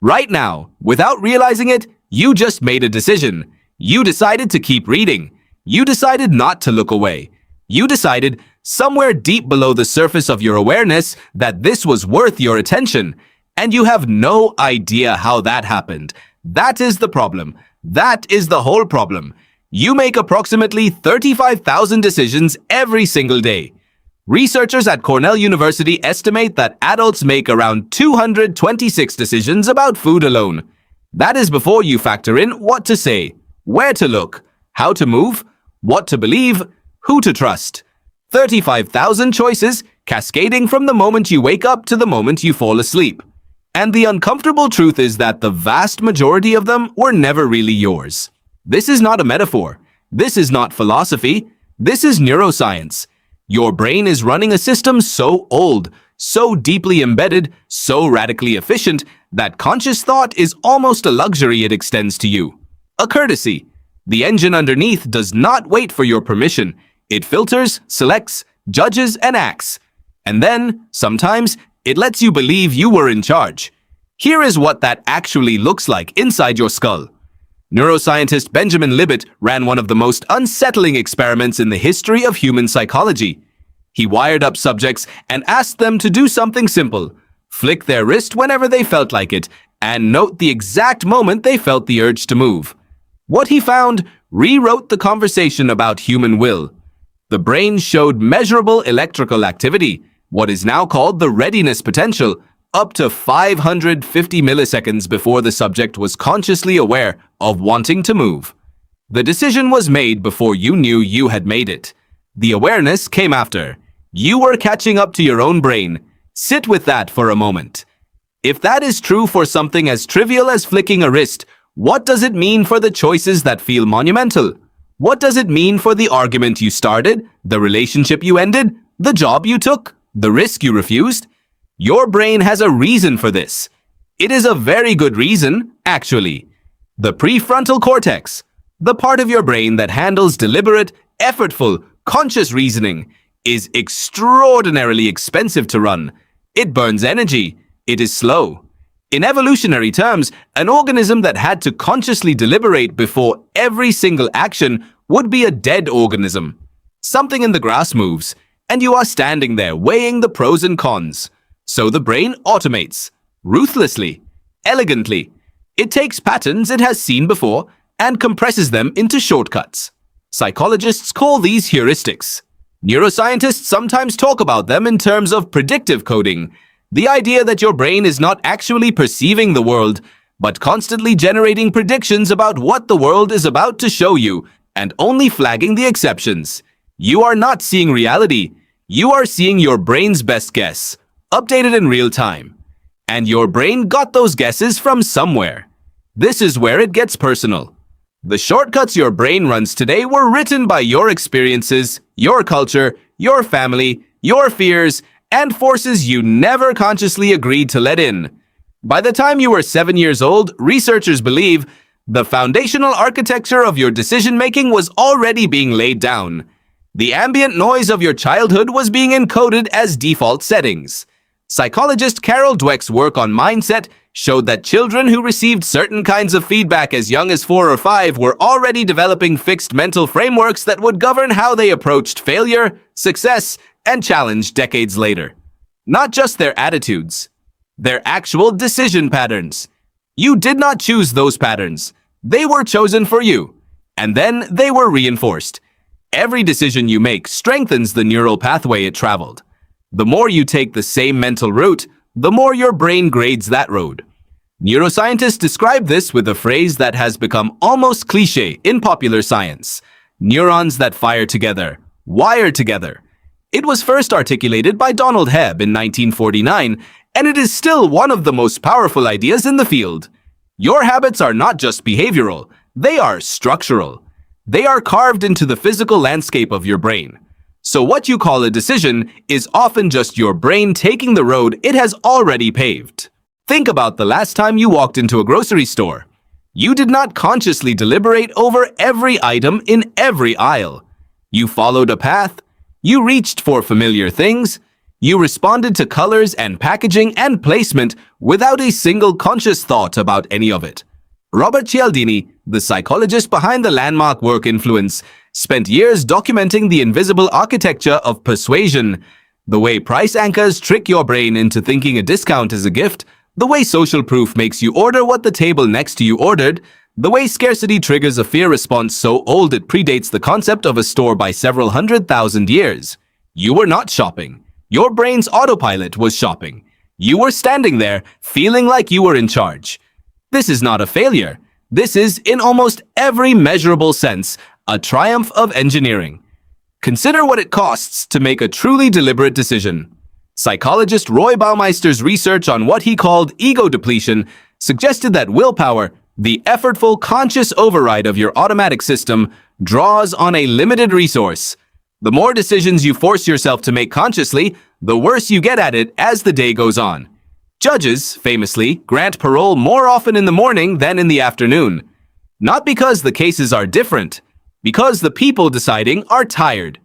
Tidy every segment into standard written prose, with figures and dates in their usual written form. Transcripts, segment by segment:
Right now, without realizing it, you just made a decision. You decided to keep reading. You decided not to look away. You decided, somewhere deep below the surface of your awareness, that this was worth your attention. And you have no idea how that happened. That is the problem. That is the whole problem. You make approximately 35,000 decisions every single day. Researchers at Cornell University estimate that adults make around 226 decisions about food alone. That is before you factor in what to say, where to look, how to move, what to believe, who to trust. 35,000 choices cascading from the moment you wake up to the moment you fall asleep. And the uncomfortable truth is that the vast majority of them were never really yours. This is not a metaphor. This is not philosophy. This is neuroscience. Your brain is running a system so old, so deeply embedded, so radically efficient, that conscious thought is almost a luxury it extends to you. A courtesy. The engine underneath does not wait for your permission. It filters, selects, judges, and acts. And then, sometimes, it lets you believe you were in charge. Here is what that actually looks like inside your skull. Neuroscientist Benjamin Libet ran one of the most unsettling experiments in the history of human psychology. He wired up subjects and asked them to do something simple: flick their wrist whenever they felt like it, and note the exact moment they felt the urge to move. What he found rewrote the conversation about human will. The brain showed measurable electrical activity, what is now called the readiness potential, up to 550 milliseconds before the subject was consciously aware of wanting to move. The decision was made before you knew you had made it. The awareness came after. You were catching up to your own brain. Sit with that for a moment. If that is true for something as trivial as flicking a wrist, what does it mean for the choices that feel monumental? What does it mean for the argument you started, the relationship you ended, the job you took, the risk you refused? Your brain has a reason for this. It is a very good reason, actually. The prefrontal cortex, the part of your brain that handles deliberate, effortful, conscious reasoning, is extraordinarily expensive to run. It burns energy. It is slow. In evolutionary terms, an organism that had to consciously deliberate before every single action would be a dead organism. Something in the grass moves, and you are standing there weighing the pros and cons. So the brain automates, ruthlessly, elegantly. It takes patterns it has seen before and compresses them into shortcuts. Psychologists call these heuristics. Neuroscientists sometimes talk about them in terms of predictive coding, the idea that your brain is not actually perceiving the world, but constantly generating predictions about what the world is about to show you and only flagging the exceptions. You are not seeing reality. You are seeing your brain's best guess, updated in real time. And your brain got those guesses from somewhere. This is where it gets personal. The shortcuts your brain runs today were written by your experiences, your culture, your family, your fears, and forces you never consciously agreed to let in. By the time you were 7 years old, researchers believe the foundational architecture of your decision-making was already being laid down. The ambient noise of your childhood was being encoded as default settings. Psychologist Carol Dweck's work on mindset showed that children who received certain kinds of feedback as young as 4 or 5 were already developing fixed mental frameworks that would govern how they approached failure, success, and challenge decades later. Not just their attitudes, their actual decision patterns. You did not choose those patterns. They were chosen for you, and then they were reinforced. Every decision you make strengthens the neural pathway it traveled. The more you take the same mental route, the more your brain grades that road. Neuroscientists describe this with a phrase that has become almost cliché in popular science: neurons that fire together, wire together. It was first articulated by Donald Hebb in 1949, and it is still one of the most powerful ideas in the field. Your habits are not just behavioral, they are structural. They are carved into the physical landscape of your brain. So what you call a decision is often just your brain taking the road it has already paved. Think about the last time you walked into a grocery store. You did not consciously deliberate over every item in every aisle. You followed a path. You reached for familiar things. You responded to colors and packaging and placement without a single conscious thought about any of it. Robert Cialdini, the psychologist behind the landmark work Influence, spent years documenting the invisible architecture of persuasion, the way price anchors trick your brain into thinking a discount is a gift, the way social proof makes you order what the table next to you ordered, the way scarcity triggers a fear response so old it predates the concept of a store by several 100,000 years. You were not shopping. Your brain's autopilot was shopping. You were standing there, feeling like you were in charge. This is not a failure. This is, in almost every measurable sense, a triumph of engineering. Consider what it costs to make a truly deliberate decision. Psychologist Roy Baumeister's research on what he called ego depletion suggested that willpower, the effortful, conscious override of your automatic system, draws on a limited resource. The more decisions you force yourself to make consciously, the worse you get at it as the day goes on. Judges, famously, grant parole more often in the morning than in the afternoon. Not because the cases are different, because the people deciding are tired.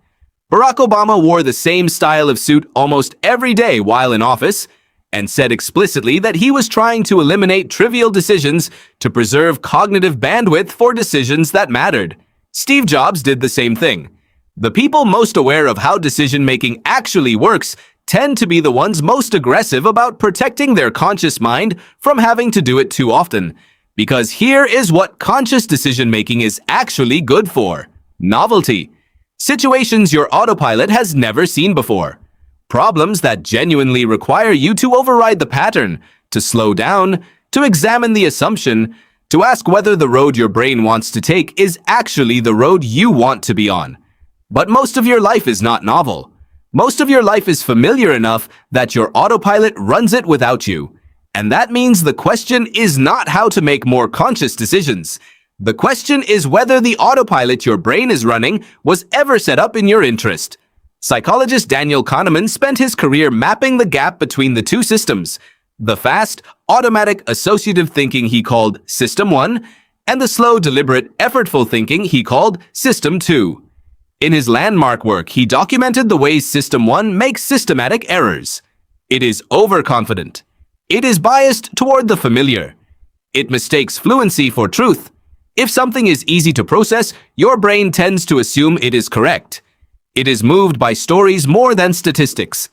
Barack Obama wore the same style of suit almost every day while in office, and said explicitly that he was trying to eliminate trivial decisions to preserve cognitive bandwidth for decisions that mattered. Steve Jobs did the same thing. The people most aware of how decision-making actually works tend to be the ones most aggressive about protecting their conscious mind from having to do it too often. Because here is what conscious decision-making is actually good for: novelty. Situations your autopilot has never seen before. Problems that genuinely require you to override the pattern, to slow down, to examine the assumption, to ask whether the road your brain wants to take is actually the road you want to be on. But most of your life is not novel. Most of your life is familiar enough that your autopilot runs it without you. And that means the question is not how to make more conscious decisions. The question is whether the autopilot your brain is running was ever set up in your interest. Psychologist Daniel Kahneman spent his career mapping the gap between the two systems, the fast, automatic, associative thinking he called System 1, and the slow, deliberate, effortful thinking he called System 2. In his landmark work, he documented the ways System 1 makes systematic errors. It is overconfident. It is biased toward the familiar. It mistakes fluency for truth. If something is easy to process, your brain tends to assume it is correct. It is moved by stories more than statistics.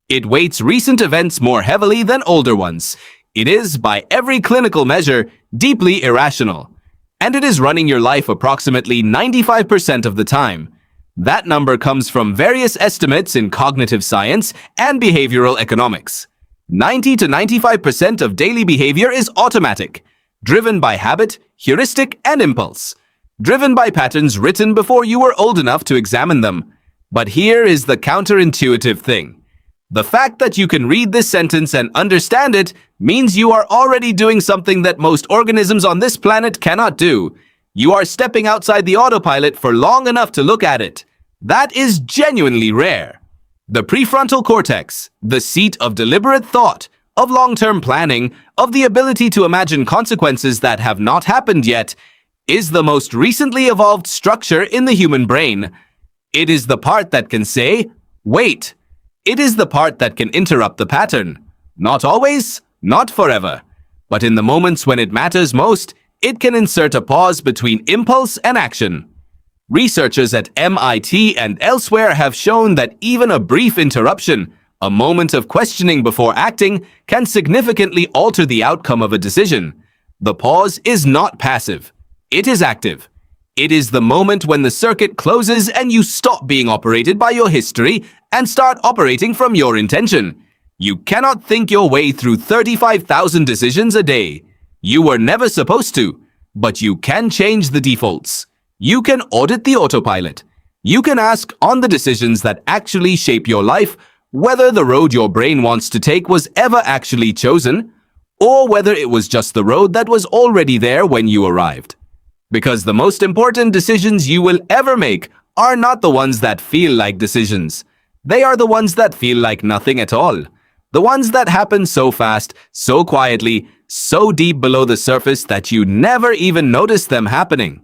It weights recent events more heavily than older ones. It is, by every clinical measure, deeply irrational. And it is running your life approximately 95% of the time. That number comes from various estimates in cognitive science and behavioral economics. 90 to 95% of daily behavior is automatic, driven by habit, heuristic, and impulse, driven by patterns written before you were old enough to examine them. But here is the counterintuitive thing. The fact that you can read this sentence and understand it means you are already doing something that most organisms on this planet cannot do. You are stepping outside the autopilot for long enough to look at it. That is genuinely rare. The prefrontal cortex, the seat of deliberate thought, of long-term planning, of the ability to imagine consequences that have not happened yet, is the most recently evolved structure in the human brain. It is the part that can say, wait. It is the part that can interrupt the pattern. Not always, not forever. But in the moments when it matters most, it can insert a pause between impulse and action. Researchers at MIT and elsewhere have shown that even a brief interruption, a moment of questioning before acting, can significantly alter the outcome of a decision. The pause is not passive. It is active. It is the moment when the circuit closes and you stop being operated by your history and start operating from your intention. You cannot think your way through 35,000 decisions a day. You were never supposed to, but you can change the defaults. You can audit the autopilot. You can ask on the decisions that actually shape your life whether the road your brain wants to take was ever actually chosen, or whether it was just the road that was already there when you arrived. Because the most important decisions you will ever make are not the ones that feel like decisions. They are the ones that feel like nothing at all. The ones that happen so fast, so quietly, so deep below the surface that you never even notice them happening.